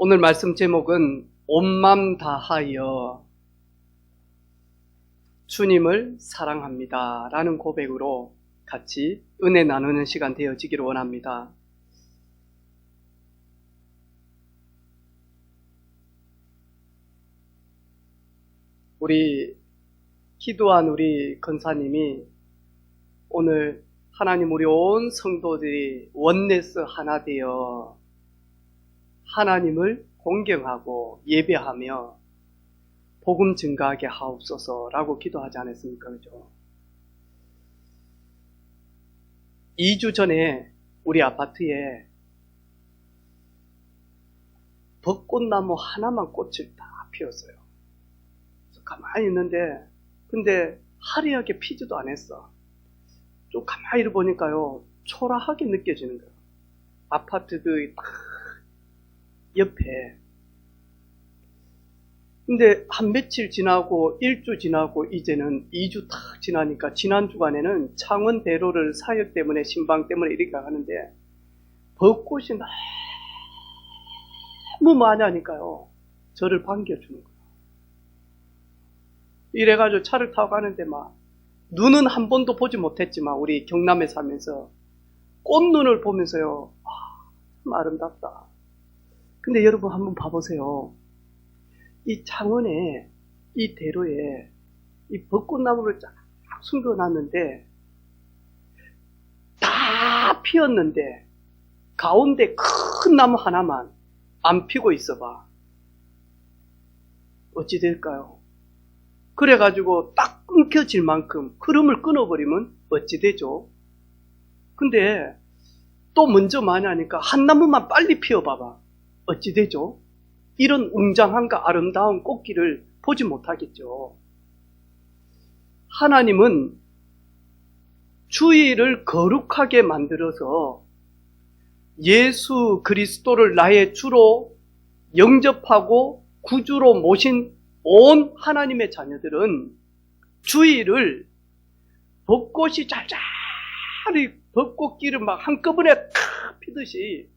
오늘 말씀 제목은 온 맘 다하여 주님을 사랑합니다 라는 고백으로 같이 은혜 나누는 시간 되어지기를 원합니다. 우리 기도한 우리 권사님이 오늘 하나님 우리 온 성도들이 원네스 하나 되어 하나님을 공경하고 예배하며 복음 증가하게 하옵소서라고 기도하지 않았습니까? 그죠? 2주 전에 우리 아파트에 벚꽃나무 하나만 꽃을 다 피웠어요. 그래서 가만히 있는데 근데 화려하게 피지도 않았어. 좀 가만히 보니까요 초라하게 느껴지는 거예요. 아파트의 딱 옆에. 근데 한 며칠 지나고 1주 지나고 이제는 2주 딱 지나니까 지난 주간에는 창원 대로를 사역 때문에 신방 때문에 이렇게 가는데 벚꽃이 너무 많이 하니까요 저를 반겨주는 거예요. 이래가지고 차를 타고 가는데 막 눈은 한 번도 보지 못했지만 우리 경남에 살면서 꽃눈을 보면서요 참 아름답다. 근데 여러분 한번 봐보세요. 이 창원에 이 대로에 이 벚꽃나무를 쫙 숨겨놨는데 다 피었는데 가운데 큰 나무 하나만 안 피고 있어봐. 어찌 될까요? 그래가지고 딱 끊겨질 만큼 흐름을 끊어버리면 어찌 되죠? 근데 또 먼저 많이 하니까 한 나무만 빨리 피워봐봐. 어찌 되죠? 이런 웅장함과 아름다운 꽃길을 보지 못하겠죠. 하나님은 주의를 거룩하게 만들어서 예수 그리스도를 나의 주로 영접하고 구주로 모신 온 하나님의 자녀들은 주의를 벚꽃이 짤짤이 벚꽃길을 막 한꺼번에 탁 피듯이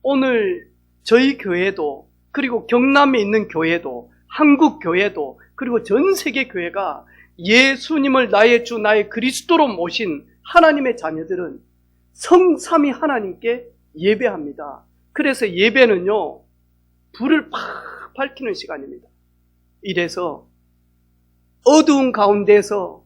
오늘 저희 교회도 그리고 경남에 있는 교회도 한국 교회도 그리고 전 세계 교회가 예수님을 나의 주 나의 그리스도로 모신 하나님의 자녀들은 성삼위 하나님께 예배합니다. 그래서 예배는요 불을 팍 밝히는 시간입니다. 이래서 어두운 가운데서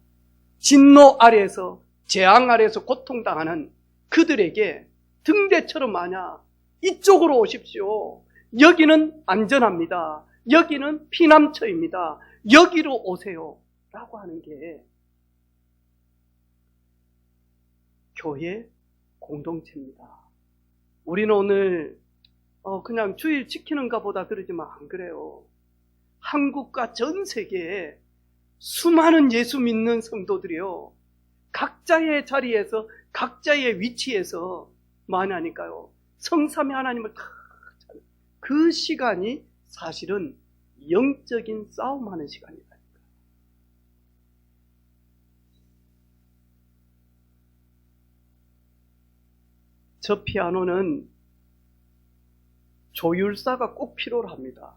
진노 아래에서 재앙 아래에서 고통당하는 그들에게 등대처럼 마냐 이쪽으로 오십시오. 여기는 안전합니다. 여기는 피난처입니다. 여기로 오세요. 라고 하는 게 교회 공동체입니다. 우리는 오늘 그냥 주일 지키는가 보다 그러지만 안 그래요. 한국과 전 세계에 수많은 예수 믿는 성도들이요. 각자의 자리에서 각자의 위치에서 많이 하니까요. 성삼위 하나님을 다 그 시간이 사실은 영적인 싸움하는 시간이다. 저 피아노는 조율사가 꼭 필요로 합니다.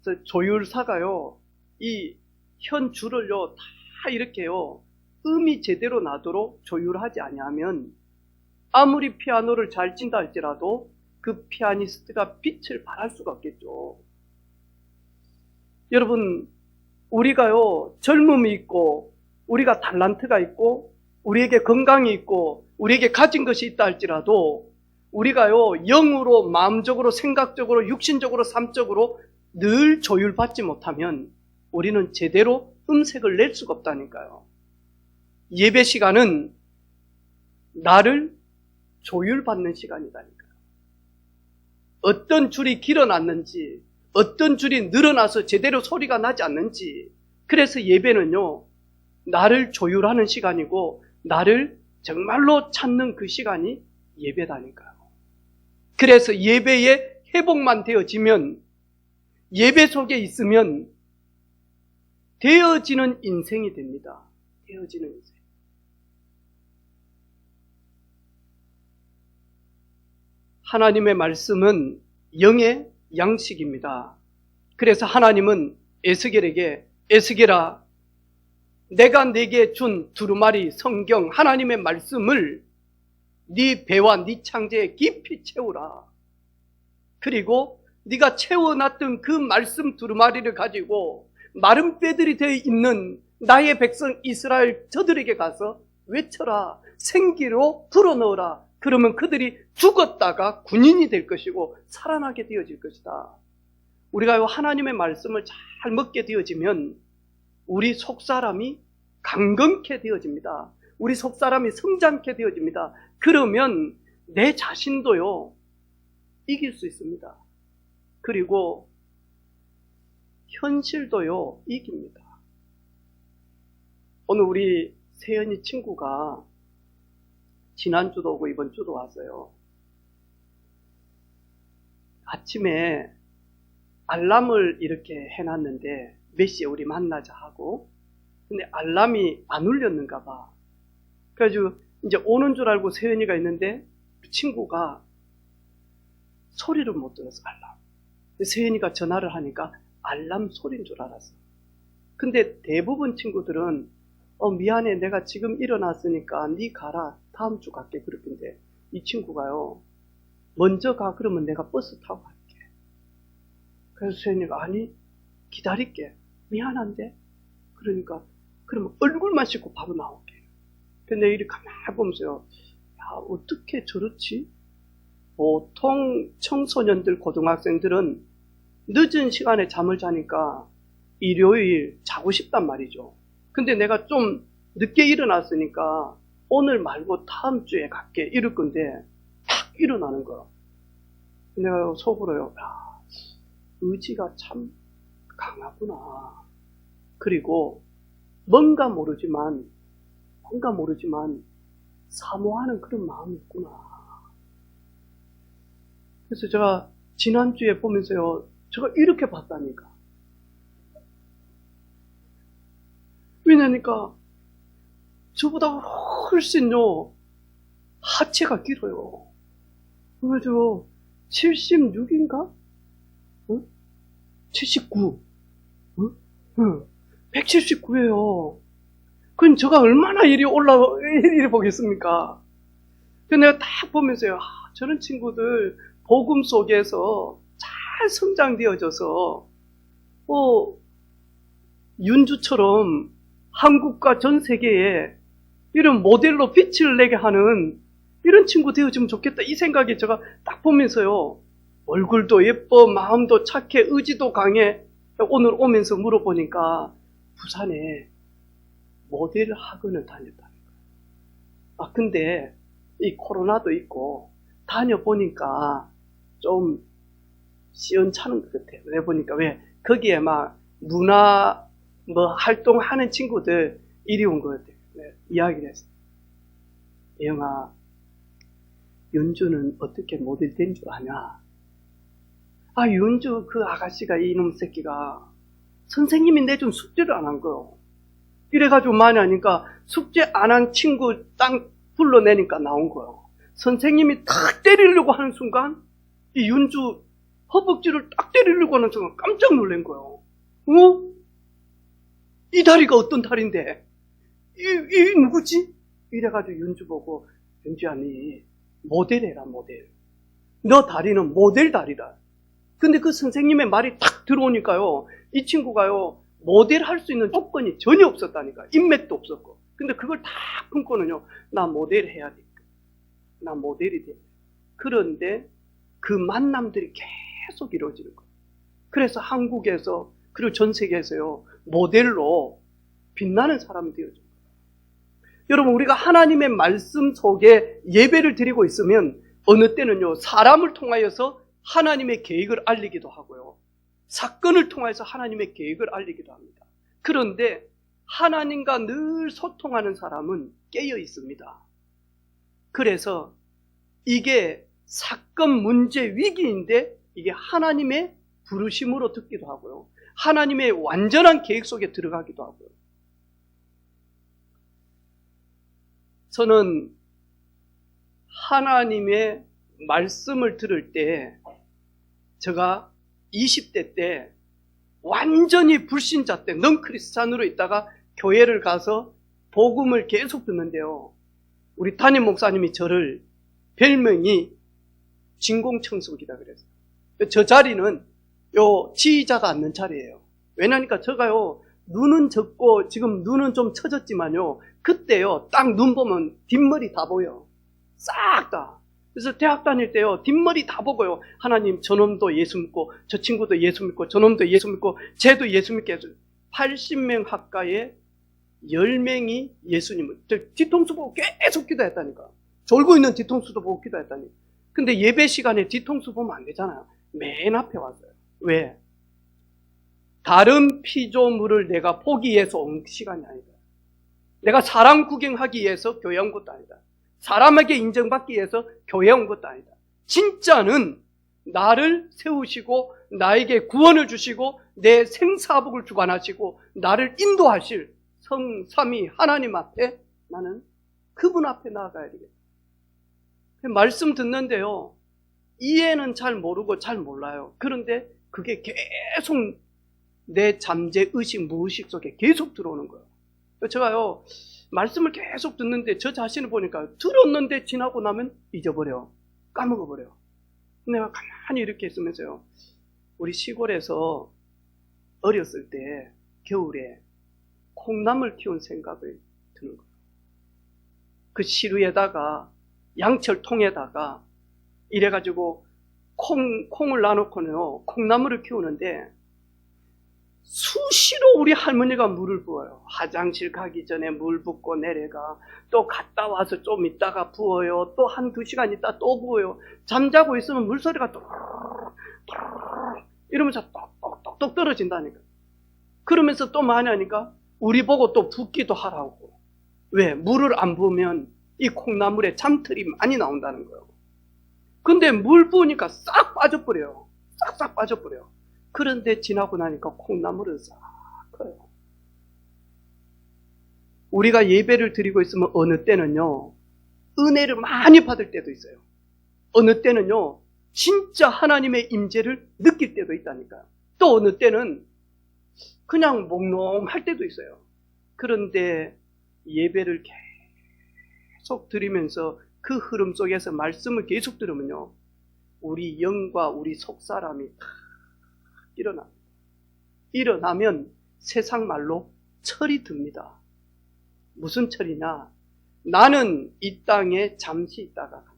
그래서 조율사가요, 이 현 줄을요, 다 이렇게요, 음이 제대로 나도록 조율하지 아니하면 아무리 피아노를 잘 친다 할지라도 그 피아니스트가 빛을 발할 수가 없겠죠. 여러분, 우리가요, 젊음이 있고, 우리가 탤런트가 있고, 우리에게 건강이 있고, 우리에게 가진 것이 있다 할지라도, 우리가요, 영으로, 마음적으로, 생각적으로, 육신적으로, 삶적으로 늘 조율받지 못하면 우리는 제대로 음색을 낼 수가 없다니까요. 예배 시간은 나를 조율받는 시간이다니까요. 어떤 줄이 길어놨는지, 어떤 줄이 늘어나서 제대로 소리가 나지 않는지, 그래서 예배는요, 나를 조율하는 시간이고, 나를 정말로 찾는 그 시간이 예배다니까요. 그래서 예배의 회복만 되어지면, 예배 속에 있으면, 되어지는 인생이 됩니다. 되어지는 인생. 하나님의 말씀은 영의 양식입니다. 그래서 하나님은 에스겔에게 에스겔아 내가 네게 준 두루마리 성경 하나님의 말씀을 네 배와 네 창자에 깊이 채우라. 그리고 네가 채워놨던 그 말씀 두루마리를 가지고 마른 뼈들이 되어 있는 나의 백성 이스라엘 저들에게 가서 외쳐라. 생기로 불어넣어라. 그러면 그들이 죽었다가 군인이 될 것이고 살아나게 되어질 것이다. 우리가 하나님의 말씀을 잘 먹게 되어지면 우리 속사람이 강건케 되어집니다. 우리 속사람이 성장케 되어집니다. 그러면 내 자신도요 이길 수 있습니다. 그리고 현실도요 이깁니다. 오늘 우리 세연이 친구가 지난주도 오고 이번 주도 왔어요. 아침에 알람을 이렇게 해놨는데 몇 시에 우리 만나자 하고 근데 알람이 안 울렸는가 봐. 그래가지고 이제 오는 줄 알고 세연이가 있는데 그 친구가 소리를 못 들어서 알람. 세연이가 전화를 하니까 알람 소리인 줄 알았어. 근데 대부분 친구들은 미안해 내가 지금 일어났으니까 네 가라 다음 주 갈게 그렇던데 이 친구가요 먼저 가 그러면 내가 버스 타고 갈게. 그래서 세연이가 아니 기다릴게 미안한데 그러니까 그러면 얼굴만 씻고 바로 나올게. 근데 이렇게 가만히 보면서요 야 어떻게 저렇지? 보통 청소년들 고등학생들은 늦은 시간에 잠을 자니까 일요일 자고 싶단 말이죠. 근데 내가 좀 늦게 일어났으니까 오늘 말고 다음 주에 갈게 이럴 건데 탁 일어나는 거야. 내가 속으로요 야, 의지가 참 강하구나. 그리고 뭔가 모르지만 사모하는 그런 마음이 있구나. 그래서 제가 지난주에 보면서요 제가 이렇게 봤다니까. 왜냐니까 저보다 훨씬요 하체가 길어요. 그래서 76인가? 응? 79. 응? 응. 179예요. 그럼 제가 얼마나 이리 보겠습니까? 근데 내가 딱 보면서요, 저런 친구들 복음 속에서 잘 성장되어져서, 윤주처럼 한국과 전 세계에 이런 모델로 빛을 내게 하는 이런 친구 되어주면 좋겠다. 이 생각이 제가 딱 보면서요, 얼굴도 예뻐, 마음도 착해, 의지도 강해. 오늘 오면서 물어보니까 부산에 모델 학원을 다녔다는 거예요. 근데 이 코로나도 있고 다녀보니까 좀 시원찮은 것 같아요. 왜 보니까 거기에 막 문화 활동하는 친구들 이리 온 것 같아요. 이야기를 했어요. 예영아, 윤주는 어떻게 모델 된 줄 아냐? 윤주 그 아가씨가 이놈 새끼가 선생님이 내준 숙제를 안 한 거요. 이래가지고 많이 하니까 숙제 안 한 친구 딱 불러내니까 나온 거예요. 선생님이 탁 때리려고 하는 순간 이 윤주 허벅지를 딱 때리려고 하는 순간 깜짝 놀란 거예요. 이 다리가 어떤 다리인데 이 누구지? 이래가지고 윤주 보고 윤주야 니 모델 해라 모델. 너 다리는 모델 다리다. 근데 그 선생님의 말이 탁 들어오니까요 이 친구가요 모델 할 수 있는 조건이 전혀 없었다니까. 인맥도 없었고. 근데 그걸 다 품고는요 나 모델 해야 돼. 나 모델이 돼. 그런데 그 만남들이 계속 이루어지는 거예요. 그래서 한국에서 그리고 전 세계에서요 모델로 빛나는 사람이 되어져요. 여러분 우리가 하나님의 말씀 속에 예배를 드리고 있으면 어느 때는요 사람을 통하여서 하나님의 계획을 알리기도 하고요. 사건을 통해서 하나님의 계획을 알리기도 합니다. 그런데 하나님과 늘 소통하는 사람은 깨어 있습니다. 그래서 이게 사건, 문제, 위기인데 이게 하나님의 부르심으로 듣기도 하고요. 하나님의 완전한 계획 속에 들어가기도 하고요. 저는 하나님의 말씀을 들을 때 제가 20대 때 완전히 불신자 때 넌크리스찬으로 있다가 교회를 가서 복음을 계속 듣는데요. 우리 담임 목사님이 저를 별명이 진공청소기다 그랬어요. 저 자리는 요 지휘자가 앉는 자리예요. 왜냐니까 제가요, 눈은 적고 지금 눈은 좀 처졌지만요, 그때요, 딱 눈 보면 뒷머리 다 보여. 싹 다. 그래서 대학 다닐 때요, 뒷머리 다 보고요, 하나님, 저놈도 예수 믿고, 저 친구도 예수 믿고, 저놈도 예수 믿고, 쟤도 예수 믿게 해서 80명 학과에 10명이 예수님을, 뒤통수 보고 계속 기도했다니까. 졸고 있는 뒤통수도 보고 기도했다니. 근데 예배 시간에 뒤통수 보면 안 되잖아요. 맨 앞에 왔어요. 왜? 다른 피조물을 내가 포기해서 온 시간이 아니다. 내가 사람 구경하기 위해서 교회 온 것도 아니다. 사람에게 인정받기 위해서 교회 온 것도 아니다. 진짜는 나를 세우시고 나에게 구원을 주시고 내 생사복을 주관하시고 나를 인도하실 성삼위 하나님 앞에 나는 그분 앞에 나아가야 되겠다. 말씀 듣는데요, 이해는 잘 모르고 잘 몰라요. 그런데 그게 계속 내 잠재 의식 무의식 속에 계속 들어오는 거예요. 제가요, 말씀을 계속 듣는데 저 자신을 보니까 들었는데 지나고 나면 잊어버려. 까먹어버려. 내가 가만히 이렇게 있으면서요, 우리 시골에서 어렸을 때 겨울에 콩나물 키운 생각을 드는 거예요. 그 시루에다가 양철통에다가 이래가지고 콩을 놔놓고는요, 콩나물을 키우는데 수시로 우리 할머니가 물을 부어요. 화장실 가기 전에 물 붓고 내려가, 또 갔다 와서 좀 있다가 부어요. 또 한두 시간 있다 또 부어요. 잠자고 있으면 물소리가 또르르 이러면서 똑똑똑똑 떨어진다니까. 그러면서 또 많이 하니까 우리 보고 또 붓기도 하라고. 왜? 물을 안 부으면 이 콩나물에 잠털이 많이 나온다는 거예요. 근데 물 부으니까 싹 빠져버려요. 싹싹 빠져버려요. 그런데 지나고 나니까 콩나물은 싹 커요. 우리가 예배를 드리고 있으면 어느 때는요, 은혜를 많이 받을 때도 있어요. 어느 때는요, 진짜 하나님의 임재를 느낄 때도 있다니까요. 또 어느 때는 그냥 몽롱할 때도 있어요. 그런데 예배를 계속 드리면서 그 흐름 속에서 말씀을 계속 들으면요, 우리 영과 우리 속사람이 다 일어나면 세상 말로 철이 듭니다. 무슨 철이냐? 나는 이 땅에 잠시 있다가 간다.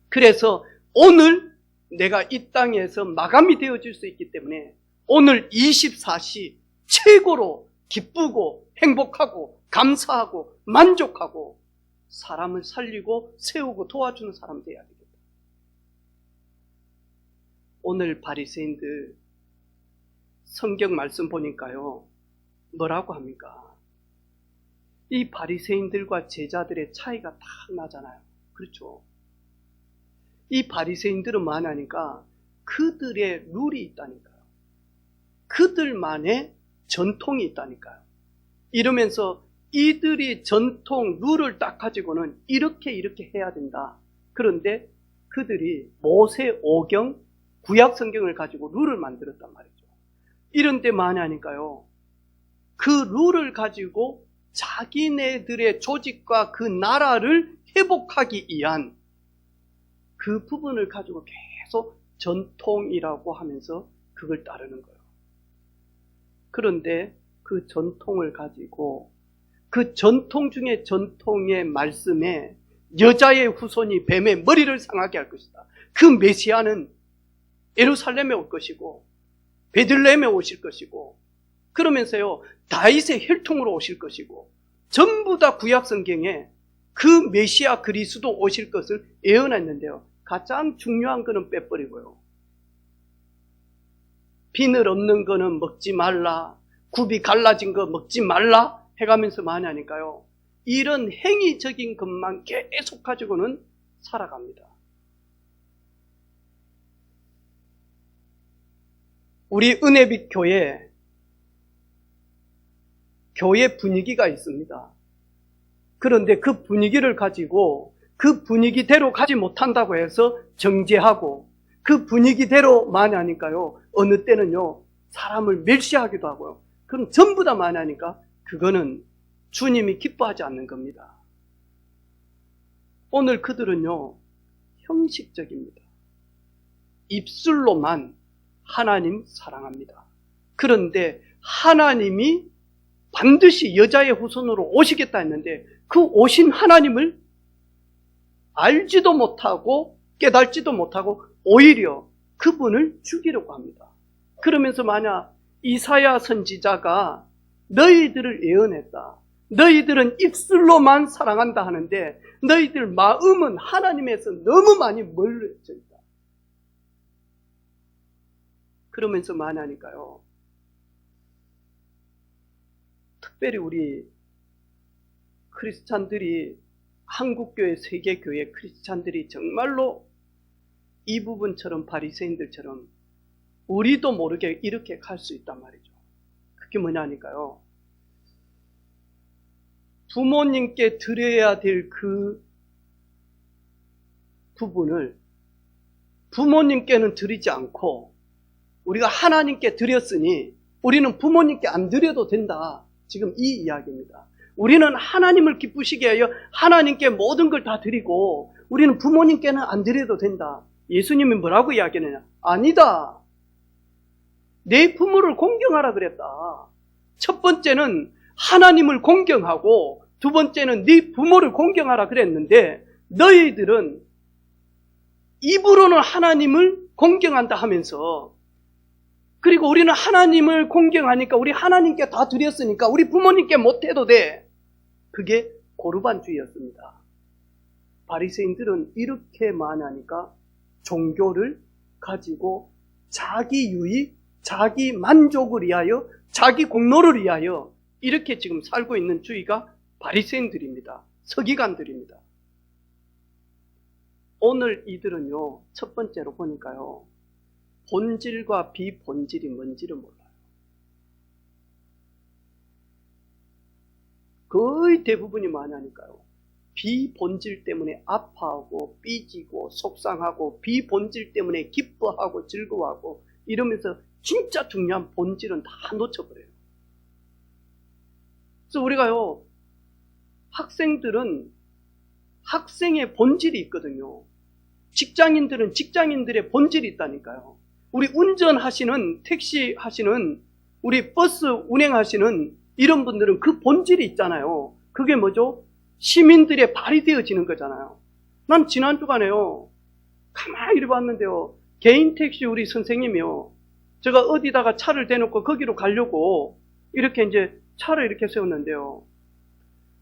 그래서 오늘 내가 이 땅에서 마감이 되어질 수 있기 때문에 오늘 24시 최고로 기쁘고 행복하고 감사하고 만족하고 사람을 살리고 세우고 도와주는 사람 되어야 되겠다. 오늘 바리새인들 성경 말씀 보니까요, 뭐라고 합니까? 이 바리새인들과 제자들의 차이가 다 나잖아요. 그렇죠? 이 바리새인들은 뭐하냐니까 그들의 룰이 있다니까요. 그들만의 전통이 있다니까요. 이러면서 이들이 전통 룰을 딱 가지고는 이렇게 해야 된다. 그런데 그들이 모세 오경 구약 성경을 가지고 룰을 만들었단 말이죠. 이런 때 뭐하냐니까요, 그 룰을 가지고 자기네들의 조직과 그 나라를 회복하기 위한 그 부분을 가지고 계속 전통이라고 하면서 그걸 따르는 거예요. 그런데 그 전통을 가지고 그 전통 중에 전통의 말씀에 여자의 후손이 뱀의 머리를 상하게 할 것이다. 그 메시아는 예루살렘에 올 것이고 베들레헴에 오실 것이고 그러면서요, 다윗의 혈통으로 오실 것이고 전부 다 구약 성경에 그 메시아 그리스도 오실 것을 예언했는데요, 가장 중요한 거는 빼버리고요, 비늘 없는 거는 먹지 말라, 굽이 갈라진 거 먹지 말라 해가면서 많이 하니까요, 이런 행위적인 것만 계속 가지고는 살아갑니다. 우리 은혜빛 교회 분위기가 있습니다. 그런데 그 분위기를 가지고 그 분위기대로 가지 못한다고 해서 정죄하고 그 분위기대로 많이 하니까요. 어느 때는요. 사람을 멸시하기도 하고요. 그럼 전부 다 많이 하니까 그거는 주님이 기뻐하지 않는 겁니다. 오늘 그들은요. 형식적입니다. 입술로만 하나님 사랑합니다. 그런데 하나님이 반드시 여자의 후손으로 오시겠다 했는데 그 오신 하나님을 알지도 못하고 깨닫지도 못하고 오히려 그분을 죽이려고 합니다. 그러면서 만약 이사야 선지자가 너희들을 예언했다. 너희들은 입술로만 사랑한다 하는데 너희들 마음은 하나님에서 너무 많이 멀어져 있다. 그러면서 말하니까요. 특별히 우리 크리스찬들이 한국교회, 세계교회 크리스찬들이 정말로 이 부분처럼 바리새인들처럼 우리도 모르게 이렇게 갈 수 있단 말이죠. 그게 뭐냐니까요. 부모님께 드려야 될 그 부분을 부모님께는 드리지 않고 우리가 하나님께 드렸으니 우리는 부모님께 안 드려도 된다. 지금 이 이야기입니다. 우리는 하나님을 기쁘시게 하여 하나님께 모든 걸 다 드리고 우리는 부모님께는 안 드려도 된다. 예수님이 뭐라고 이야기하느냐? 아니다. 내 부모를 공경하라 그랬다. 첫 번째는 하나님을 공경하고 두 번째는 네 부모를 공경하라 그랬는데 너희들은 입으로는 하나님을 공경한다 하면서 그리고 우리는 하나님을 공경하니까 우리 하나님께 다 드렸으니까 우리 부모님께 못해도 돼. 그게 고르반주의였습니다. 바리새인들은 이렇게 말하니까 종교를 가지고 자기 유익, 자기 만족을 위하여, 자기 공로를 위하여 이렇게 지금 살고 있는 주의가 바리새인들입니다. 서기관들입니다. 오늘 이들은요, 첫 번째로 보니까요, 본질과 비본질이 뭔지를 몰라요. 거의 대부분이 많으니까요. 비본질 때문에 아파하고 삐지고 속상하고 비본질 때문에 기뻐하고 즐거워하고 이러면서 진짜 중요한 본질은 다 놓쳐버려요. 그래서 우리가요, 학생들은 학생의 본질이 있거든요. 직장인들은 직장인들의 본질이 있다니까요. 우리 운전하시는, 택시 하시는, 우리 버스 운행하시는 이런 분들은 그 본질이 있잖아요. 그게 뭐죠? 시민들의 발이 되어지는 거잖아요. 난 지난 주간에요, 가만히 이리 봤는데요. 개인 택시 우리 선생님이요. 제가 어디다가 차를 대놓고 거기로 가려고 이렇게 이제 차를 이렇게 세웠는데요.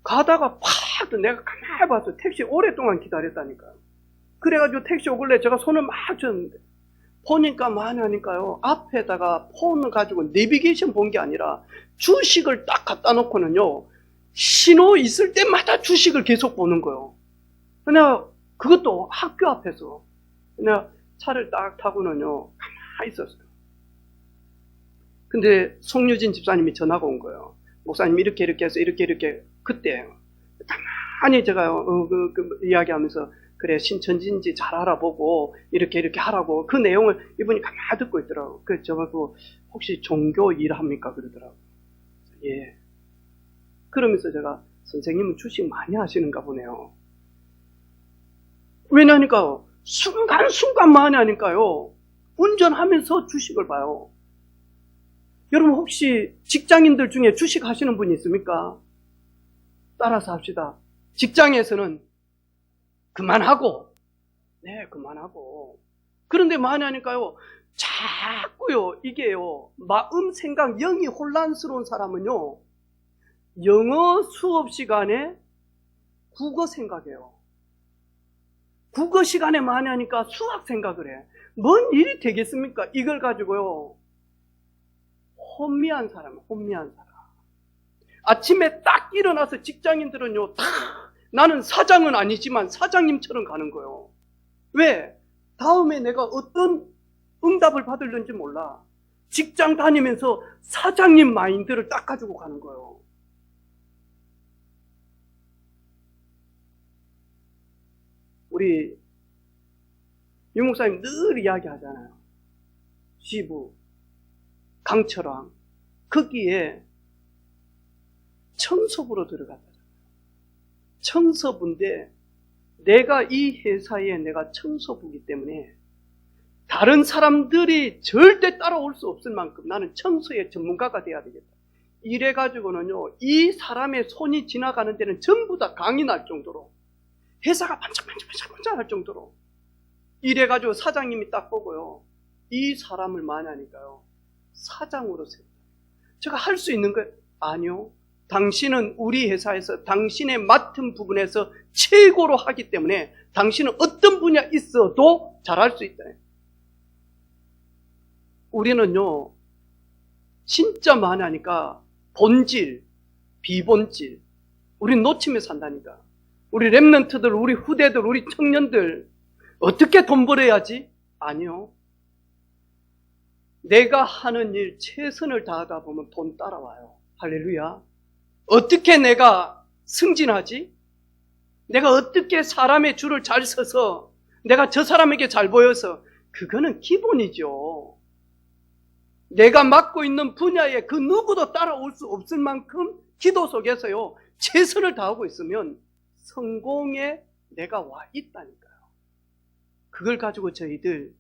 가다가 팍 내가 가만히 봐서 택시 오랫동안 기다렸다니까요. 그래가지고 택시 오길래 제가 손을 막 줬는데 보니까 많이 하니까요. 앞에다가 폰을 가지고 내비게이션 본 게 아니라 주식을 딱 갖다 놓고는요. 신호 있을 때마다 주식을 계속 보는 거예요. 그냥 그것도 학교 앞에서 그냥 차를 딱 타고는요. 가만히 있었어요. 근데 송유진 집사님이 전화가 온 거예요. 목사님 이렇게 해서 이렇게 그때 가만히 제가요 이야기하면서 그래 신천지인지 잘 알아보고 이렇게 하라고 그 내용을 이분이 가만히 듣고 있더라고요. 그래서 제가 혹시 종교 일합니까? 그러더라고요. 예. 그러면서 제가 선생님은 주식 많이 하시는가 보네요. 왜냐니까 순간순간 많이 하니까요. 운전하면서 주식을 봐요. 여러분 혹시 직장인들 중에 주식 하시는 분이 있습니까? 따라서 합시다. 직장에서는 그만하고, 네, 그만하고. 그런데 많이 하니까요, 자꾸요, 이게요, 마음, 생각, 영이 혼란스러운 사람은요, 영어 수업 시간에 국어 생각해요. 국어 시간에 많이 하니까 수학 생각을 해. 뭔 일이 되겠습니까? 이걸 가지고요, 혼미한 사람. 아침에 딱 일어나서 직장인들은요, 다 나는 사장은 아니지만 사장님처럼 가는 거예요. 왜? 다음에 내가 어떤 응답을 받을는지 몰라. 직장 다니면서 사장님 마인드를 딱 가지고 가는 거예요. 우리 유 목사님 늘 이야기하잖아요. 시부, 강철왕, 거기에 청소부로 들어갔다. 청소부인데 내가 이 회사에 내가 청소부이기 때문에 다른 사람들이 절대 따라올 수 없을 만큼 나는 청소의 전문가가 돼야 되겠다. 이래가지고는요, 이 사람의 손이 지나가는 데는 전부 다 강이 날 정도로, 회사가 반짝반짝반짝 할 정도로, 이래가지고 사장님이 딱 보고요, 이 사람을 만나니까요, 사장으로 세웠다. 제가 할 수 있는 거예요? 아니요. 당신은 우리 회사에서 당신의 맡은 부분에서 최고로 하기 때문에 당신은 어떤 분야 있어도 잘할 수 있다. 우리는요, 진짜 많이 하니까 본질, 비본질, 우리 놓치며 산다니까. 우리 랩런트들, 우리 후대들, 우리 청년들 어떻게 돈 벌어야지? 아니요. 내가 하는 일 최선을 다하다 보면 돈 따라와요. 할렐루야. 어떻게 내가 승진하지? 내가 어떻게 사람의 줄을 잘 서서 내가 저 사람에게 잘 보여서, 그거는 기본이죠. 내가 맡고 있는 분야에 그 누구도 따라올 수 없을 만큼 기도 속에서요, 최선을 다하고 있으면 성공에 내가 와 있다니까요. 그걸 가지고 저희들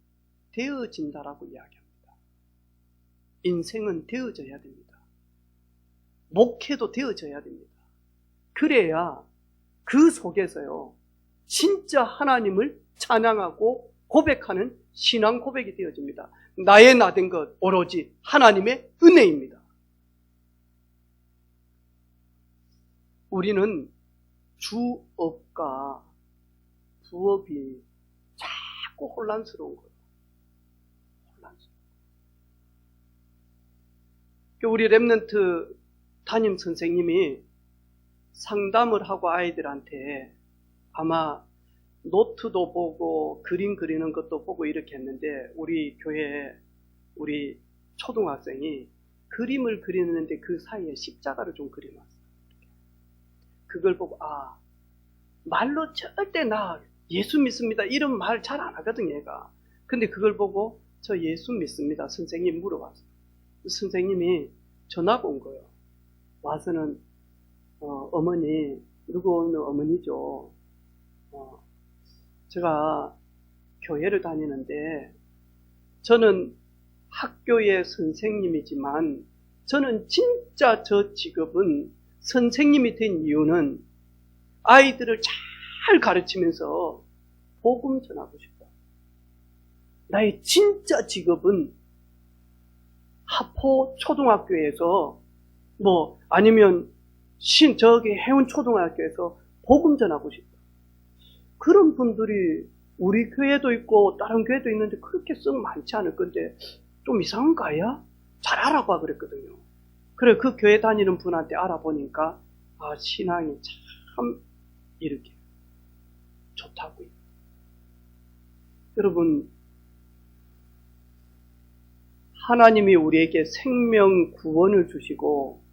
되어진다라고 이야기합니다. 인생은 되어져야 됩니다. 목회도 되어져야 됩니다. 그래야 그 속에서요, 진짜 하나님을 찬양하고 고백하는 신앙 고백이 되어집니다. 나의 나된 것 오로지 하나님의 은혜입니다. 우리는 주업과 부업이 자꾸 혼란스러운 거예요. 혼란스러운. 우리 랩런트 담임 선생님이 상담을 하고 아이들한테 아마 노트도 보고 그림 그리는 것도 보고 이렇게 했는데, 우리 교회에 우리 초등학생이 그림을 그리는데 그 사이에 십자가를 좀 그려놨어요. 그걸 보고 말로 절대 나 예수 믿습니다 이런 말 잘 안 하거든 얘가. 근데 그걸 보고 저 예수 믿습니다 선생님 물어봤어요. 선생님이 전화가 온 거예요. 와서는 어머니, 누구 오는 어머니죠. 제가 교회를 다니는데 저는 학교의 선생님이지만 저는 진짜 저 직업은 선생님이 된 이유는 아이들을 잘 가르치면서 복음 전하고 싶다. 나의 진짜 직업은 하포 초등학교에서 아니면 저기 해운 초등학교에서 복음 전하고 싶다. 그런 분들이 우리 교회도 있고 다른 교회도 있는데 그렇게 썩 많지 않을 건데 좀 이상한가야? 잘 알아봐 그랬거든요. 그래 그 교회 다니는 분한테 알아보니까 신앙이 참 이렇게 좋다고요. 여러분, 하나님이 우리에게 생명 구원을 주시고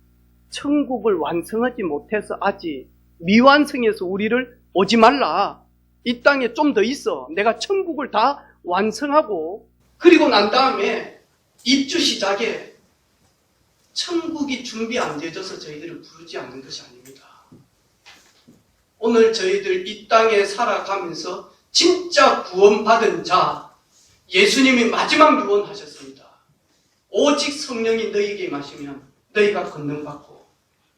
천국을 완성하지 못해서 아직 미완성해서 우리를 오지 말라. 이 땅에 좀 더 있어. 내가 천국을 다 완성하고 그리고 난 다음에 입주 시작에 천국이 준비 안 되어져서 저희들을 부르지 않는 것이 아닙니다. 오늘 저희들 이 땅에 살아가면서 진짜 구원받은 자, 예수님이 마지막 유언하셨습니다. 오직 성령이 너희에게 임하시면 너희가 권능받고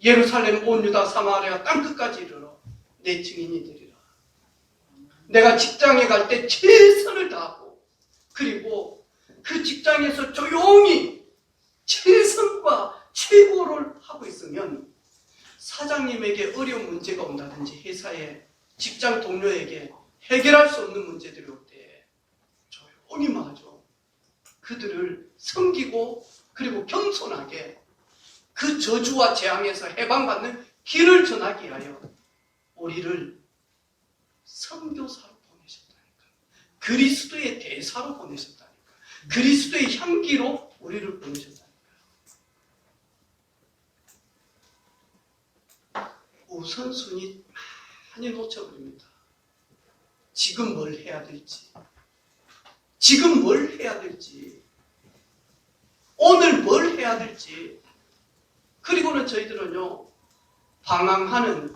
예루살렘 온 유다 사마리아 땅끝까지 이르러 내 증인이 되리라. 내가 직장에 갈 때 최선을 다하고 그리고 그 직장에서 조용히 최선과 최고를 하고 있으면 사장님에게 어려운 문제가 온다든지 회사에 직장 동료에게 해결할 수 없는 문제들이 올 때 조용히 마저 그들을 섬기고 그리고 겸손하게 그 저주와 재앙에서 해방받는 길을 전하기 위하여 우리를 선교사로 보내셨다니까. 그리스도의 대사로 보내셨다니까. 그리스도의 향기로 우리를 보내셨다니까. 우선순위 많이 놓쳐버립니다. 지금 뭘 해야 될지, 지금 뭘 해야 될지, 오늘 뭘 해야 될지, 그리고는 저희들은요, 방황하는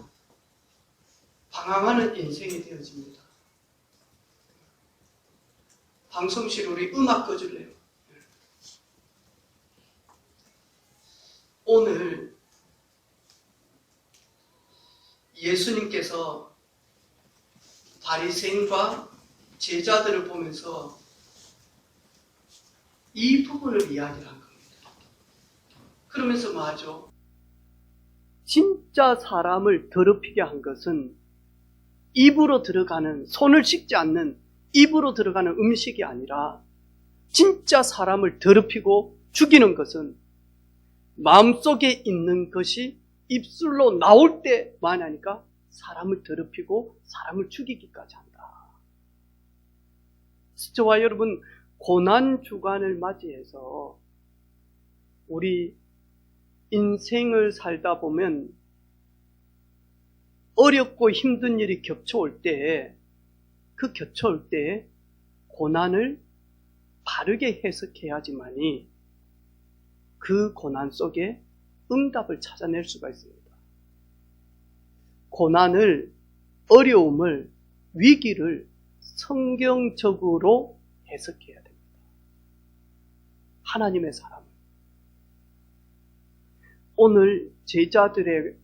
인생이 되어집니다. 방송실 우리 음악 꺼줄래요? 오늘 예수님께서 바리새인과 제자들을 보면서 이 부분을 이야기를 한 겁니다. 그러면서 뭐하죠? 진짜 사람을 더럽히게 한 것은 입으로 들어가는, 손을 씻지 않는 입으로 들어가는 음식이 아니라 진짜 사람을 더럽히고 죽이는 것은 마음속에 있는 것이 입술로 나올 때 만하니까 사람을 더럽히고 사람을 죽이기까지 한다. 저와 여러분, 고난 주간을 맞이해서 우리 인생을 살다 보면 어렵고 힘든 일이 겹쳐올 때, 그 겹쳐올 때 고난을 바르게 해석해야지만이 그 고난 속에 응답을 찾아낼 수가 있습니다. 고난을, 어려움을, 위기를 성경적으로 해석해야 됩니다. 하나님의 사람. 오늘 제자들의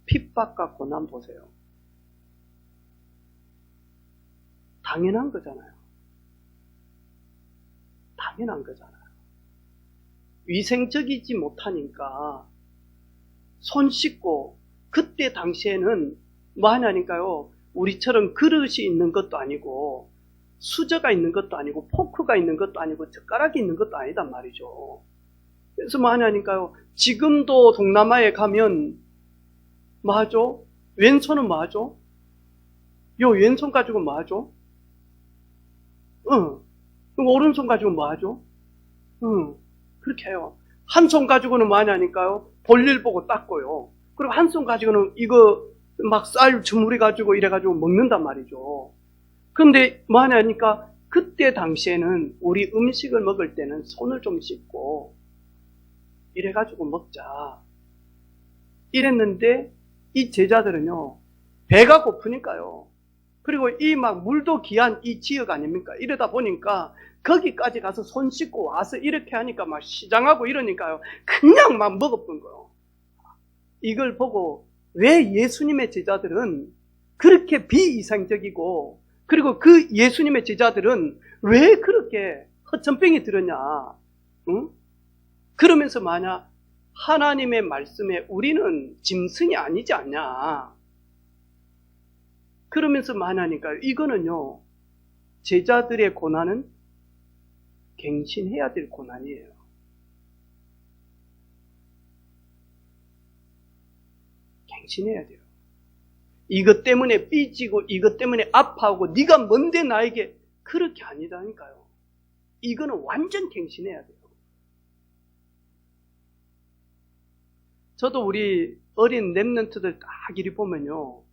핍박과 고난 보세요. 당연한 거잖아요. 당연한 거잖아요. 위생적이지 못하니까 손 씻고, 그때 당시에는 뭐 하냐니까요, 우리처럼 그릇이 있는 것도 아니고 수저가 있는 것도 아니고 포크가 있는 것도 아니고 젓가락이 있는 것도 아니단 말이죠. 그래서 뭐 하냐니까요, 지금도 동남아에 가면 뭐 하죠? 왼손은 뭐 하죠? 요 왼손 가지고 뭐 하죠? 오른손 가지고 뭐 하죠? 그렇게 해요. 한 손 가지고는 뭐 하냐니까요, 볼일 보고 닦고요. 그리고 한 손 가지고는 이거 막 쌀 주무리 가지고 이래가지고 먹는단 말이죠. 근데 뭐 하냐니까, 그때 당시에는 우리 음식을 먹을 때는 손을 좀 씻고 이래가지고 먹자 이랬는데, 이 제자들은요, 배가 고프니까요, 그리고 이 막 물도 귀한 이 지역 아닙니까? 이러다 보니까 거기까지 가서 손 씻고 와서 이렇게 하니까 막 시장하고 이러니까요, 그냥 막 먹어본 거예요. 이걸 보고 왜 예수님의 제자들은 그렇게 비이상적이고, 그리고 그 예수님의 제자들은 왜 그렇게 허천병이 들었냐? 응? 그러면서 만약 하나님의 말씀에 우리는 짐승이 아니지 않냐? 그러면서 말하니까, 이거는요, 제자들의 고난은 갱신해야 될 고난이에요. 갱신해야 돼요. 이것 때문에 삐지고 이것 때문에 아파하고 네가 뭔데 나에게, 그렇게 아니다니까요. 이거는 완전 갱신해야 돼요. 저도 우리 어린 랩런트들 딱 이리 보면요,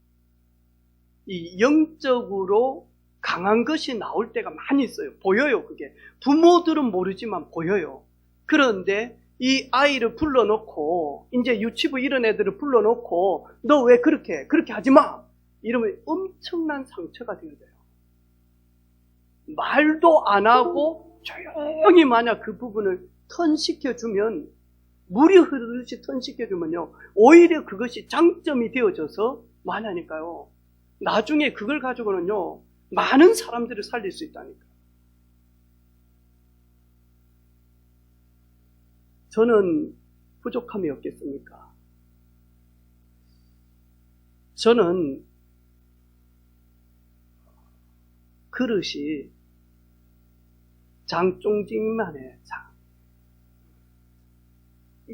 이 영적으로 강한 것이 나올 때가 많이 있어요. 보여요, 그게. 부모들은 모르지만 보여요. 그런데 이 아이를 불러놓고, 이제 유치부 이런 애들을 불러놓고, 너 왜 그렇게 하지 마! 이러면 엄청난 상처가 되어져요. 말도 안 하고 조용히 만약 그 부분을 턴시켜주면, 물이 흐르듯이 턴시켜주면요, 오히려 그것이 장점이 되어져서 많으니까요, 나중에 그걸 가지고는요, 많은 사람들을 살릴 수 있다니까. 저는 부족함이 없겠습니까? 저는 그릇이 장종직만의 장.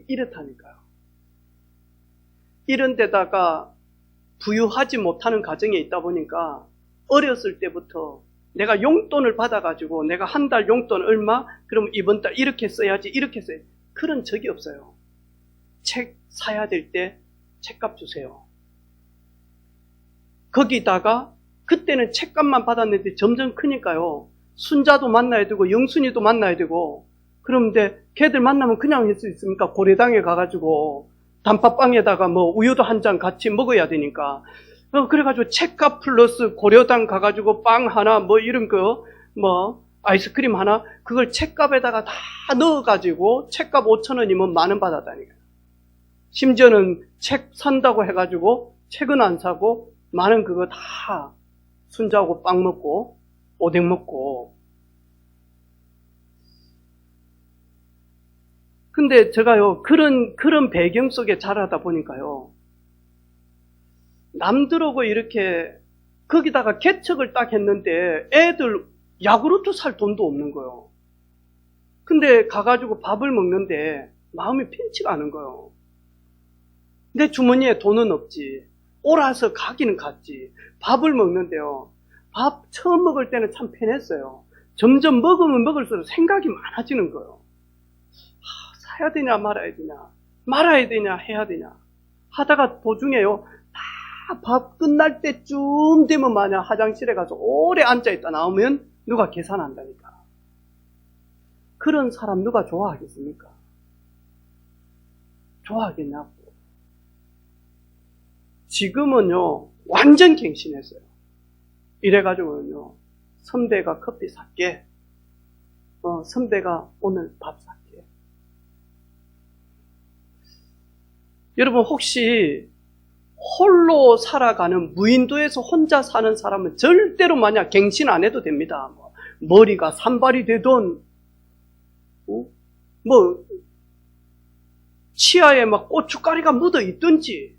이렇다니까요. 이런 데다가 부유하지 못하는 가정에 있다 보니까 어렸을 때부터 내가 용돈을 받아가지고 내가 한 달 용돈 얼마? 그럼 이번 달 이렇게 써야지, 이렇게 써야지. 그런 적이 없어요. 책 사야 될 때 책값 주세요. 거기다가 그때는 책값만 받았는데 점점 크니까요, 순자도 만나야 되고 영순이도 만나야 되고 그런데 걔들 만나면 그냥 할 수 있습니까? 고려당에 가가지고 단팥빵에다가 뭐 우유도 한 잔 같이 먹어야 되니까 그래가지고 책값 플러스 고려당 가가지고 빵 하나 뭐 이런 거 뭐 아이스크림 하나 그걸 책값에다가 다 넣어가지고 책값 5,000원이면 10,000원 받았다니까요. 심지어는 책 산다고 해가지고 책은 안 사고 10,000원 그거 다 순자하고 빵 먹고 오뎅 먹고. 근데 제가요 그런 배경 속에 자라다 보니까요 남들하고 이렇게 거기다가 개척을 딱 했는데 애들 야구르트 살 돈도 없는 거예요. 근데 가가지고 밥을 먹는데 마음이 편치가 않은 거예요. 내 주머니에 돈은 없지. 오라서 가기는 갔지. 밥을 먹는데요. 밥 처음 먹을 때는 참 편했어요. 점점 먹으면 먹을수록 생각이 많아지는 거예요. 사야 되냐 말아야 되냐. 말아야 되냐 해야 되냐. 하다가 도중에요. 다 밥 끝날 때쯤 되면 마냥 화장실에 가서 오래 앉아있다 나오면 누가 계산한다니까. 그런 사람 누가 좋아하겠습니까? 좋아하겠냐고. 지금은요 완전 갱신했어요. 이래가지고는요 선배가 커피 살게. 선배가 오늘 밥 살게. 여러분 혹시 홀로 살아가는 무인도에서 혼자 사는 사람은 절대로 만약 갱신 안 해도 됩니다. 머리가 산발이 되던 뭐 치아에 막 고춧가루가 묻어 있든지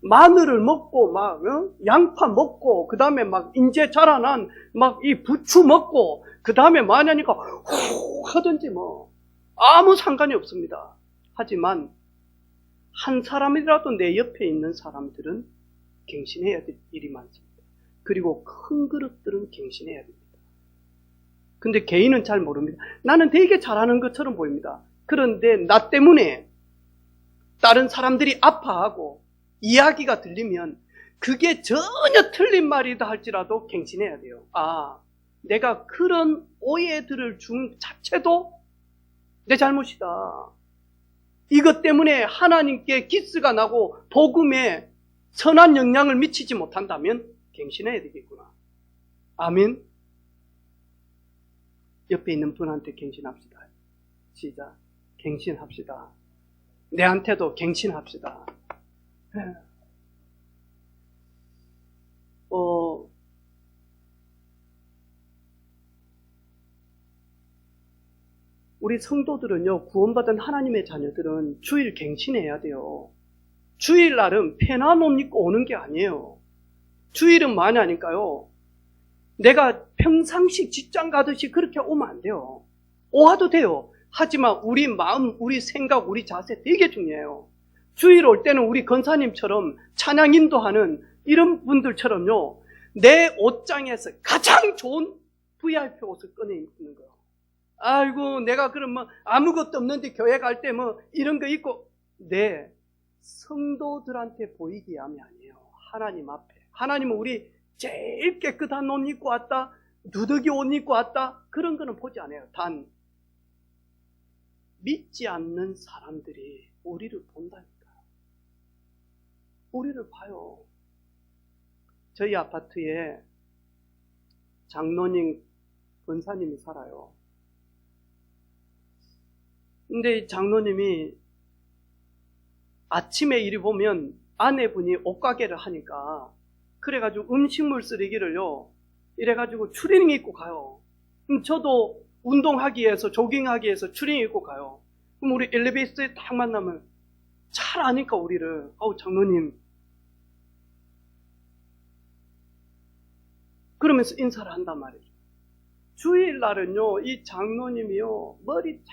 마늘을 먹고 막 양파 먹고 그 다음에 막 인제 자라난 막 이 부추 먹고 그 다음에 마냐니까 후 하든지 뭐 아무 상관이 없습니다. 하지만 한 사람이라도 내 옆에 있는 사람들은 갱신해야 될 일이 많습니다. 그리고 큰 그릇들은 갱신해야 됩니다. 근데 개인은 잘 모릅니다. 나는 되게 잘하는 것처럼 보입니다. 그런데 나 때문에 다른 사람들이 아파하고 이야기가 들리면 그게 전혀 틀린 말이다 할지라도 갱신해야 돼요. 아, 내가 그런 오해들을 준 자체도 내 잘못이다. 이것 때문에 하나님께 기스가 나고 복음에 선한 영향을 미치지 못한다면 갱신해야 되겠구나. 아멘. 옆에 있는 분한테 갱신합시다. 시작. 갱신합시다. 내한테도 갱신합시다. 우리 성도들은요, 구원받은 하나님의 자녀들은 주일 갱신해야 돼요. 주일날은 페나 옷 입고 오는 게 아니에요. 주일은 뭐냐니까요. 내가 평상시 직장 가듯이 그렇게 오면 안 돼요. 오와도 돼요. 하지만 우리 마음, 우리 생각, 우리 자세 되게 중요해요. 주일 올 때는 우리 권사님처럼 찬양 인도하는 이런 분들처럼요. 내 옷장에서 가장 좋은 VIP 옷을 꺼내 입는 거예요. 아이고 내가 그럼 뭐 아무것도 없는데 교회 갈 때 뭐 이런 거 입고 네 성도들한테 보이게 하면 아니에요. 하나님 앞에. 하나님은 우리 제일 깨끗한 옷 입고 왔다, 누더기 옷 입고 왔다 그런 거는 보지 않아요. 단 믿지 않는 사람들이 우리를 본다니까요. 우리를 봐요. 저희 아파트에 장로님 권사님이 살아요. 근데 장로님이 아침에 이리 보면 아내분이 옷가게를 하니까 그래가지고 음식물 쓰레기를요 이래가지고 추리닝 입고 가요. 그럼 저도 운동하기 위해서 조깅하기 위해서 추리닝 입고 가요. 그럼 우리 엘리베이터에 딱 만나면 잘 아니까 우리를 장로님 그러면서 인사를 한단 말이죠. 주일날은요 이 장로님이요 머리 쫙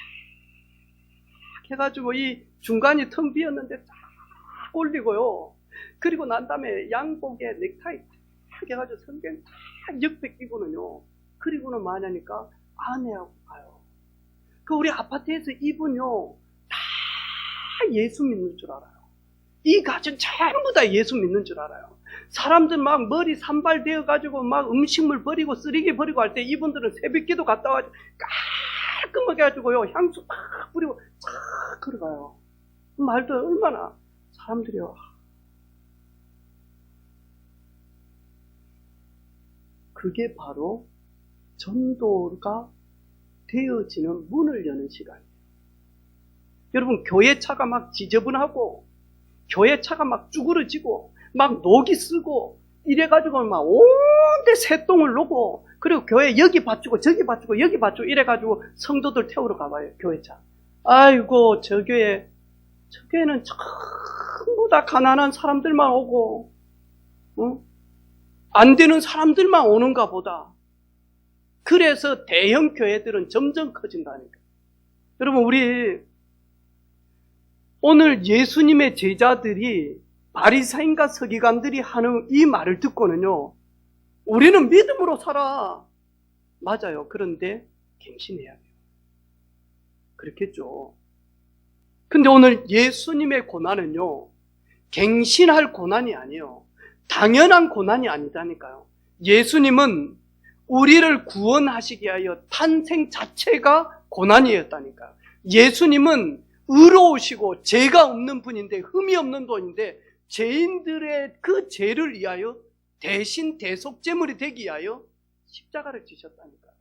해가지고 이 중간이 텅 비었는데 쫙 올리고요. 그리고 난 다음에 양복에 넥타이 딱 해가지고 성경 딱 옆에 끼고는요. 그리고는 뭐하냐니까 아내하고 가요. 그 우리 아파트에서 이분요 다 예수 믿는 줄 알아요. 이 가정 전부 다 예수 믿는 줄 알아요. 사람들 막 머리 산발되어가지고 막 음식물 버리고 쓰레기 버리고 할 때 이분들은 새벽기도 갔다 와가지고 깔끔하게 해가지고요. 향수 막 뿌리고 쫙 걸어가요. 말도 얼마나 사람들이요. 그게 바로 전도가 되어지는 문을 여는 시간이에요. 여러분, 교회 차가 막 지저분하고 교회 차가 막 쭈그러지고 막 녹이 쓰고 이래가지고 막 온데 새똥을 놓고 그리고 교회 여기 받주고 저기 받주고 여기 받주고 이래가지고 성도들 태우러 가봐요. 교회 차. 아이고 저 교회는 전부 다 가난한 사람들만 오고 안 되는 사람들만 오는가 보다. 그래서 대형 교회들은 점점 커진다니까. 여러분, 우리 오늘 예수님의 제자들이 바리새인과 서기관들이 하는 이 말을 듣고는요, 우리는 믿음으로 살아. 맞아요. 그런데 갱신해야 돼요. 그렇겠죠. 근데 오늘 예수님의 고난은요, 갱신할 고난이 아니에요. 당연한 고난이 아니다니까요. 예수님은 우리를 구원하시기 위하여 탄생 자체가 고난이었다니까요. 예수님은 의로우시고 죄가 없는 분인데, 흠이 없는 분인데, 죄인들의 그 죄를 위하여 대신 대속제물이 되기 위하여 십자가를 지셨다니까요.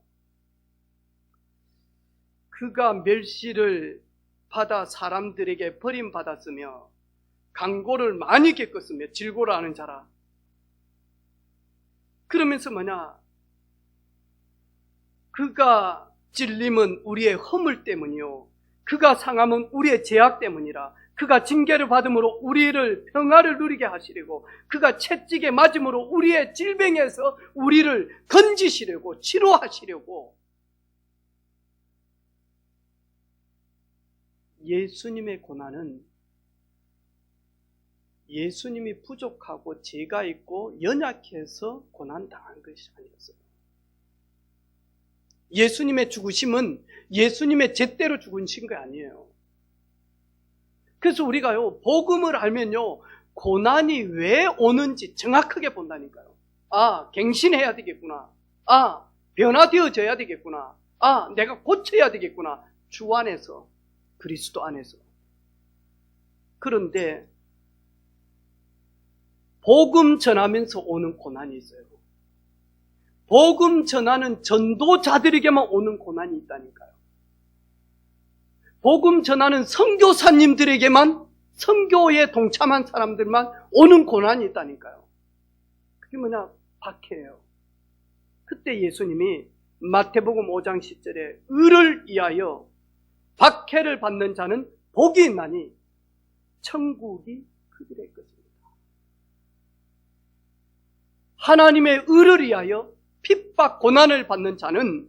그가 멸시를 받아 사람들에게 버림받았으며 강고를 많이 겪었으며 질고를 하는 자라. 그러면서 뭐냐? 그가 찔림은 우리의 허물 때문이요, 그가 상함은 우리의 죄악 때문이라. 그가 징계를 받음으로 우리를 평화를 누리게 하시려고, 그가 채찍에 맞음으로 우리의 질병에서 우리를 건지시려고, 치료하시려고. 예수님의 고난은 예수님이 부족하고 죄가 있고 연약해서 고난당한 것이 아니었어요. 예수님의 죽으심은 예수님의 제대로 죽으신 게 아니에요. 그래서 우리가요, 복음을 알면요, 고난이 왜 오는지 정확하게 본다니까요. 아, 갱신해야 되겠구나. 아, 변화되어져야 되겠구나. 아, 내가 고쳐야 되겠구나. 주 안에서, 그리스도 안에서. 그런데 복음 전하면서 오는 고난이 있어요. 복음 전하는 전도자들에게만 오는 고난이 있다니까요. 복음 전하는 선교사님들에게만, 선교에 동참한 사람들만 오는 고난이 있다니까요. 그게 뭐냐? 박해예요. 그때 예수님이 마태복음 5장 10절에 의를 위하여 박해를 받는 자는 복이 있나니 천국이 그들의 것입니다. 하나님의 의를 위하여 핍박 고난을 받는 자는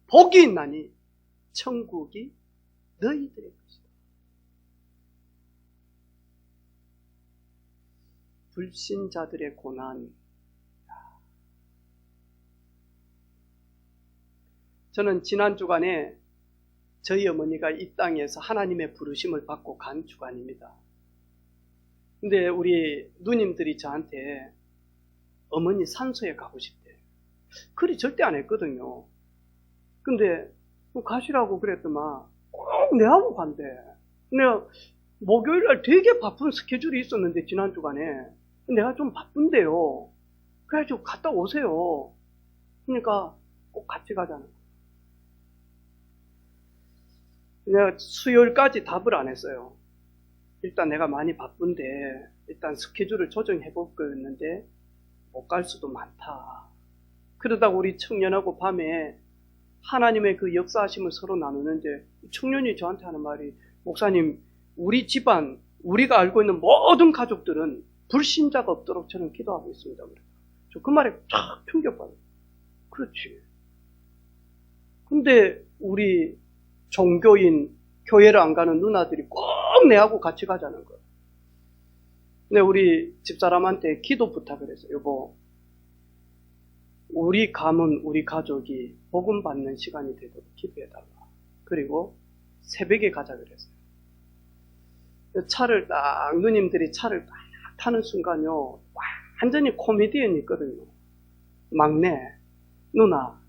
복이 있나니 천국이 너희들의 것이다. 불신자들의 고난. 저는 지난 주간에 저희 어머니가 이 땅에서 하나님의 부르심을 받고 간 주간입니다. 근데 우리 누님들이 저한테 어머니 산소에 가고 싶대. 그리 절대 안 했거든요. 근데 가시라고 그랬더만 꼭 내하고 간대. 내가 목요일날 되게 바쁜 스케줄이 있었는데 지난 주간에 내가 좀 바쁜데요. 그래가지고 갔다 오세요. 그러니까 꼭 같이 가자는 거예요. 내가 수요일까지 답을 안 했어요. 일단 내가 많이 바쁜데 일단 스케줄을 조정해 볼 거였는데 못 갈 수도 많다. 그러다가 우리 청년하고 밤에 하나님의 그 역사하심을 서로 나누는데 청년이 저한테 하는 말이, 목사님, 우리 집안, 우리가 알고 있는 모든 가족들은 불신자가 없도록 저는 기도하고 있습니다. 저 그 말에 쫙 충격받아요. 그렇지. 근데 우리 종교인, 교회를 안 가는 누나들이 꼭 내하고 같이 가자는 거예요. 근데 우리 집사람한테 기도 부탁을 했어요. 여보, 우리 가문, 우리 가족이 복음 받는 시간이 되도록 기도해달라. 그리고 새벽에 가자 그랬어요. 차를 딱, 누님들이 차를 딱 타는 순간요, 와, 완전히 코미디언이거든요. 막내, 누나,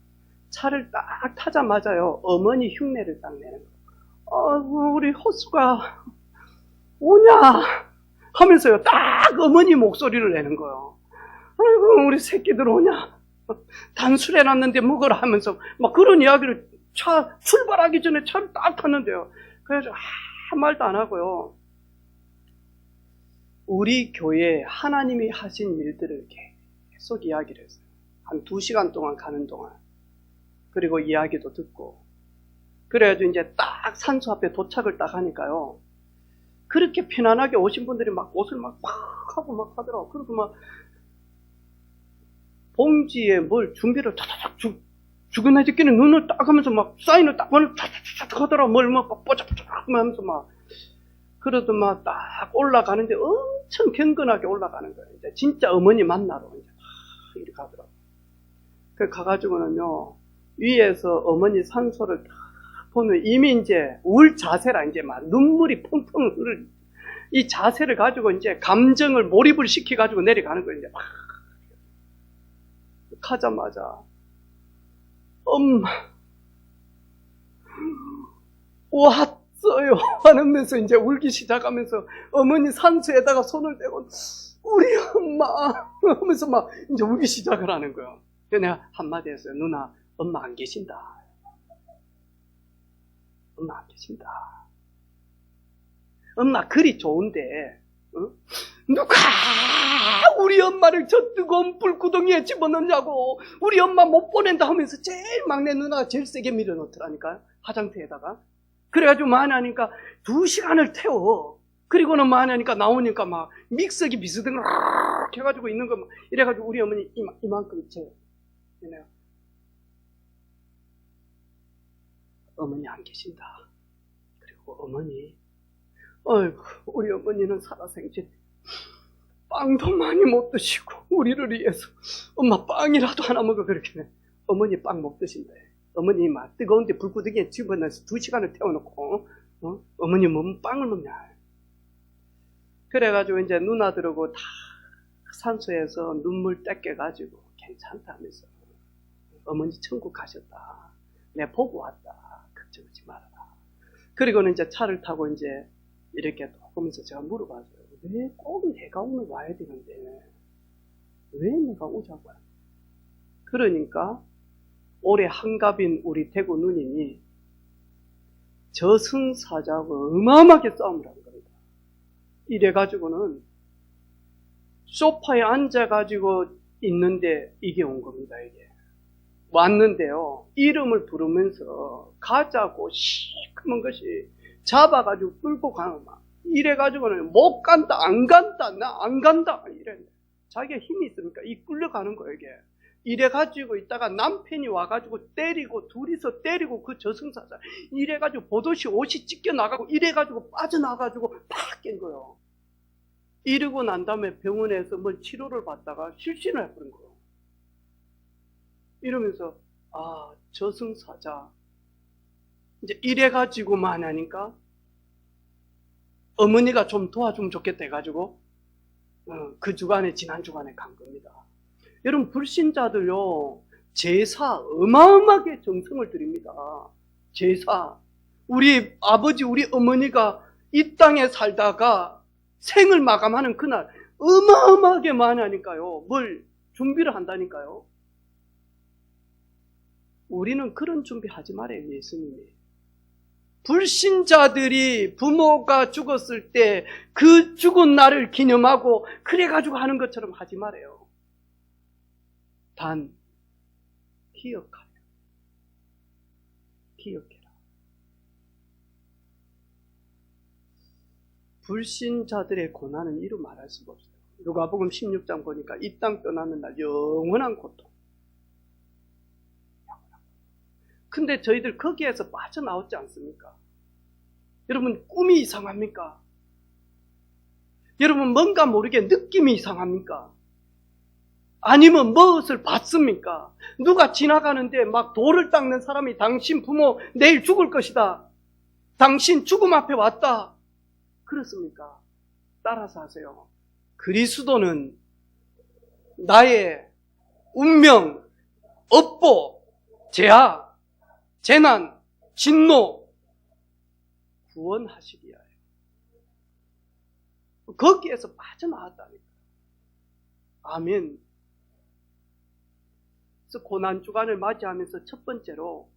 차를 딱 타자마자요, 어머니 흉내를 딱 내는 거예요. 우리 호수가 오냐? 하면서요, 딱 어머니 목소리를 내는 거예요. 아이고, 우리 새끼들 오냐? 단술해놨는데 먹으라 하면서 막 그런 이야기를 출발하기 전에 차를 딱 탔는데요. 그래서 아무 말도 안 하고요. 우리 교회에 하나님이 하신 일들을 계속 이야기를 했어요. 한 2시간 동안 가는 동안. 그리고 이야기도 듣고. 그래가지고 이제 딱 산소 앞에 도착을 딱 하니까요. 그렇게 편안하게 오신 분들이 막 옷을 막 하고 막 하더라고. 그리고 막 봉지에 뭘 준비를 탁탁탁 죽어내지끼는 눈을 딱 하면서 막 사인을 딱 탁탁탁 하더라고. 뭘 막 뽀짝뽀짝 하면서 막. 그래도 막 딱 올라가는데 엄청 경건하게 올라가는 거예요. 이제 진짜 어머니 만나러 이제 딱 이렇게 가더라고. 그 가가지고는요, 위에서 어머니 산소를 딱 보면 이미 이제 울 자세라 이제 막 눈물이 펑펑 흐르. 이 자세를 가지고 이제 감정을 몰입을 시켜가지고 내려가는 거예요. 이제 막. 가자마자 엄마 왔어요 하면서 이제 울기 시작하면서 어머니 산소에다가 손을 대고 우리 엄마 하면서 막 이제 울기 시작을 하는 거예요. 그래서 내가 한마디 했어요. 누나, 엄마 안 계신다. 엄마 안 계신다. 엄마 그리 좋은데 누가 우리 엄마를 저 뜨거운 불구덩이에 집어넣냐고. 우리 엄마 못 보낸다 하면서 제일 막내 누나가 제일 세게 밀어넣더라니까요. 화장대에다가. 그래가지고 만하니까 2시간을 태워. 그리고는 만하니까 나오니까 막 믹서기 비스듬 해가지고 있는 거 이래가지고 우리 어머니 이만큼 채워. 내가 어머니 안 계신다. 그리고 어머니, 어이구, 우리 어머니는 살아생전 빵도 많이 못 드시고 우리를 위해서 엄마 빵이라도 하나 먹어. 그렇게 어머니 빵 못 드신대. 어머니 막 뜨거운데 불구덩이에 집어넣어서 2시간을 태워놓고 어머니 뭐 빵을 먹냐. 그래가지고 이제 누나들하고 다 산소에서 눈물 떼껴가지고 괜찮다면서 어머니 천국 가셨다. 내 보고 왔다. 걱정하지 말아라. 그리고는 이제 차를 타고 이제 이렇게 보면서 제가 물어봐줘요. 왜 꼭 내가 오늘 와야 되는데 왜 내가 오자고 하냐. 그러니까 올해 한갑인 우리 대구 누님이 저승사자하고 어마어마하게 싸움을 한 겁니다. 이래가지고는 소파에 앉아가지고 있는데 이게 온 겁니다. 이게 왔는데요, 이름을 부르면서 가자고 시커먼 것이 잡아가지고 끌고 가는 막 이래가지고는 못 간다, 안 간다, 나 안 간다 이래. 자기가 힘이 있으니까 이 끌려가는 거예요. 이게 이래가지고 있다가 남편이 와가지고 때리고, 둘이서 때리고, 그 저승사자 이래가지고 보도시 옷이 찢겨나가고 이래가지고 빠져나가지고 팍 깬 거예요. 이러고 난 다음에 병원에서 뭘 치료를 받다가 실신을 해버린 거예요. 이러면서 아, 저승사자 이제 이래가지고만 하니까 어머니가 좀 도와주면 좋겠다 해가지고 그 주간에, 지난 주간에 간 겁니다. 여러분, 불신자들요, 제사 어마어마하게 정성을 드립니다. 제사. 우리 아버지, 우리 어머니가 이 땅에 살다가 생을 마감하는 그날 어마어마하게 많이 하니까요. 뭘 준비를 한다니까요. 우리는 그런 준비하지 말아요. 예수님이. 불신자들이 부모가 죽었을 때 그 죽은 날을 기념하고 그래가지고 하는 것처럼 하지 말아요. 단 기억하라. 기억해라. 불신자들의 고난은 이루 말할 수가 없어요. 누가복음 16장 보니까 이 땅 떠나는 날 영원한 고통. 근데 저희들 거기에서 빠져나오지 않습니까? 여러분, 꿈이 이상합니까? 여러분, 뭔가 모르게 느낌이 이상합니까? 아니면 무엇을 봤습니까? 누가 지나가는데 막 돌을 닦는 사람이 당신 부모 내일 죽을 것이다. 당신 죽음 앞에 왔다. 그렇습니까? 따라서 하세요. 그리스도는 나의 운명, 업보, 재하, 재난, 진노 구원하시리야. 거기에서 빠져나왔다니까. 아멘. 그래서 고난주간을 맞이하면서 첫 번째로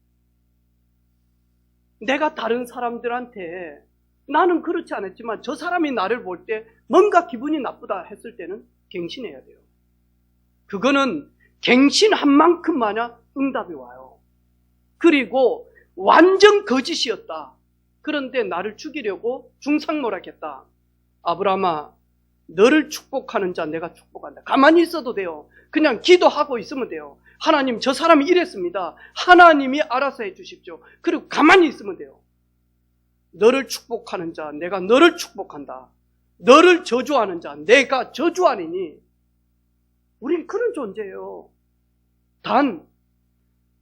내가 다른 사람들한테 나는 그렇지 않았지만 저 사람이 나를 볼 때 뭔가 기분이 나쁘다 했을 때는 갱신해야 돼요. 그거는 갱신한 만큼 마냥 응답이 와요. 그리고 완전 거짓이었다. 그런데 나를 죽이려고 중상모략했다. 아브라함아, 너를 축복하는 자 내가 축복한다. 가만히 있어도 돼요. 그냥 기도하고 있으면 돼요. 하나님, 저 사람이 이랬습니다. 하나님이 알아서 해주십시오. 그리고 가만히 있으면 돼요. 너를 축복하는 자 내가 너를 축복한다. 너를 저주하는 자 내가 저주하리니. 우린 그런 존재예요. 단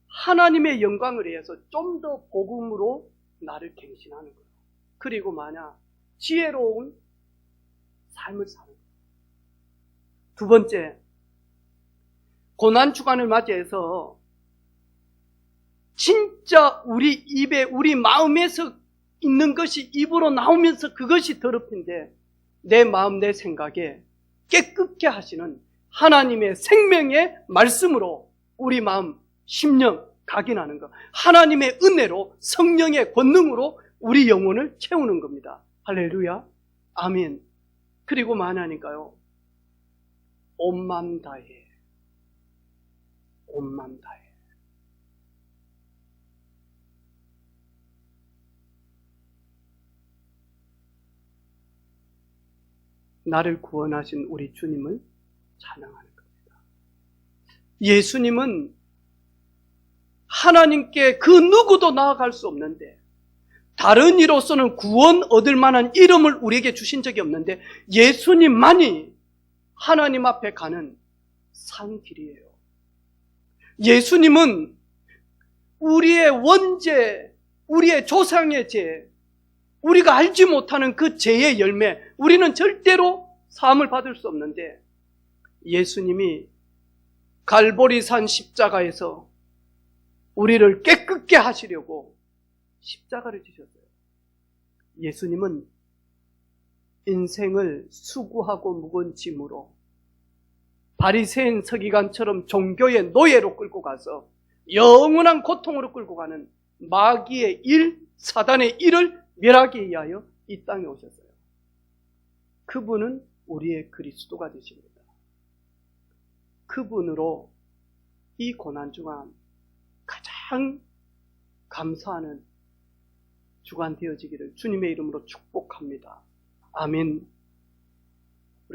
하나님의 영광을 위해서 좀 더 복음으로 나를 갱신하는 거예요. 그리고 만약 지혜로운 삶을 사는 거예요. 두 번째, 고난주간을 맞이해서 진짜 우리 입에 우리 마음에서 있는 것이 입으로 나오면서 그것이 더럽힌데 내 마음 내 생각에 깨끗게 하시는 하나님의 생명의 말씀으로 우리 마음 심령 각인하는 것, 하나님의 은혜로 성령의 권능으로 우리 영혼을 채우는 겁니다. 할렐루야, 아멘. 그리고 만하니까요, 온 마음 다해, 온 마음 다해. 나를 구원하신 우리 주님을 찬양하는 겁니다. 예수님은 하나님께 그 누구도 나아갈 수 없는데, 다른 이로서는 구원 얻을 만한 이름을 우리에게 주신 적이 없는데 예수님만이 하나님 앞에 가는 산 길이에요. 예수님은 우리의 원죄, 우리의 조상의 죄, 우리가 알지 못하는 그 죄의 열매, 우리는 절대로 사함을 받을 수 없는데 예수님이 갈보리산 십자가에서 우리를 깨끗게 하시려고 십자가를 지셨어요. 예수님은 인생을 수고하고 무거운 짐으로 바리새인 서기관처럼 종교의 노예로 끌고 가서 영원한 고통으로 끌고 가는 마귀의 일, 사단의 일을 멸하기 위하여 이 땅에 오셨어요. 그분은 우리의 그리스도가 되십니다. 그분으로 이 고난주간 가장 감사하는 주간 되어지기를 주님의 이름으로 축복합니다. 아멘.